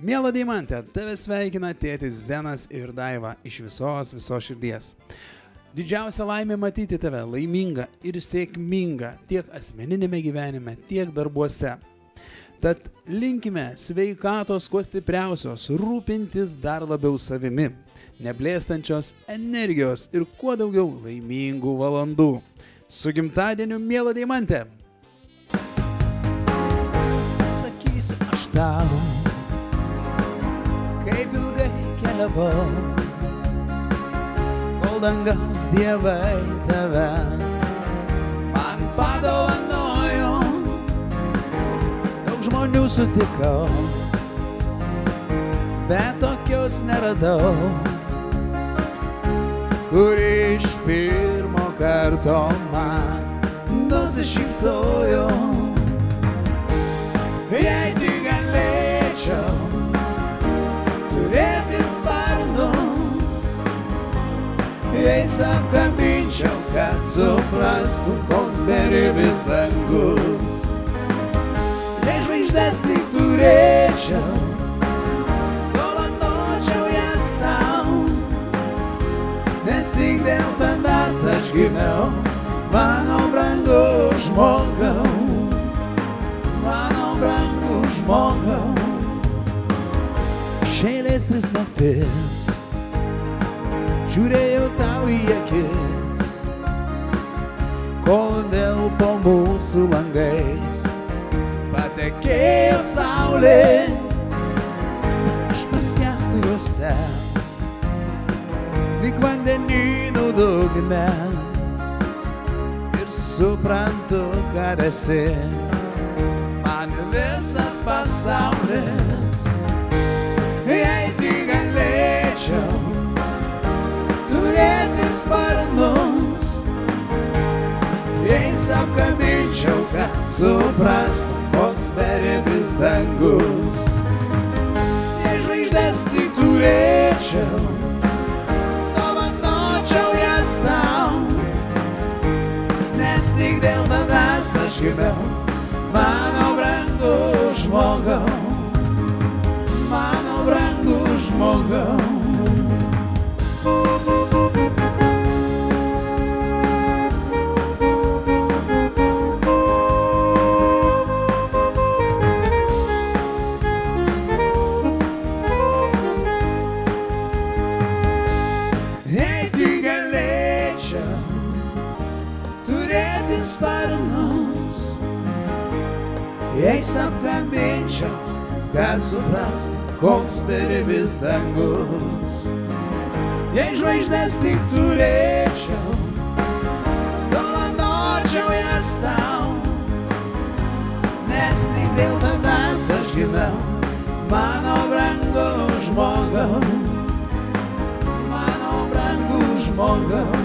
Miela Deimante, tave sveikina tėtis Zenas ir Daiva iš visos širdies. Didžiausia laimė matyti tave laimingą ir sėkmingą tiek asmeninėme gyvenime, tiek darbuose. Tad linkime sveikatos kuo stipriausios, rūpintis dar labiau savimi, neblėstančios energijos ir kuo daugiau laimingų valandų. Su gimtadieniu, miela Deimante! Sakysiu aš tau, kaip ilgai keliavau, kol dangaus dievai tave man padovanojo. Daug žmonių sutikau, bet tokios neradau, kuri iš pirmo karto man nusišypsojo. Jei tik galėčiau turėti sparnus, jais apkabinčiau, kad suprastų, koks beribis dangus. Jei žvaigždes tik turėčiau, dovanočiau jas tau, nes tik dėl tavęs aš gimiau, mano brangus žmogau, mano brangus žmogau. Šeilės 3 naktis žiūrėjau tau į akis, kol vėl po mūsų langais patekėjo saulė. Aš paskęstu juose, lyg vandenynų dugne, ir suprantu, kad esi man visas pasaulis. Jei tik galėčiau turėti sparnus, jais apkabinčiau, kad suprastų, koks beribis dangus. Jei žvaigždes tik turėčiau, dovanočiau jas tau, nes tik dėl tavęs aš gimiau, mano brangus žmogau, mano brangus žmogau. Jei tik galėčiau turėti sparnus, jais apkabinčiau, kad suprastų, koks beribis dangus. Jei žvaigždes tik turėčiau, dovanočiau jas tau, nes tik dėl tavęs aš gimiau, mano brangus žmogau, mano brangus žmogau.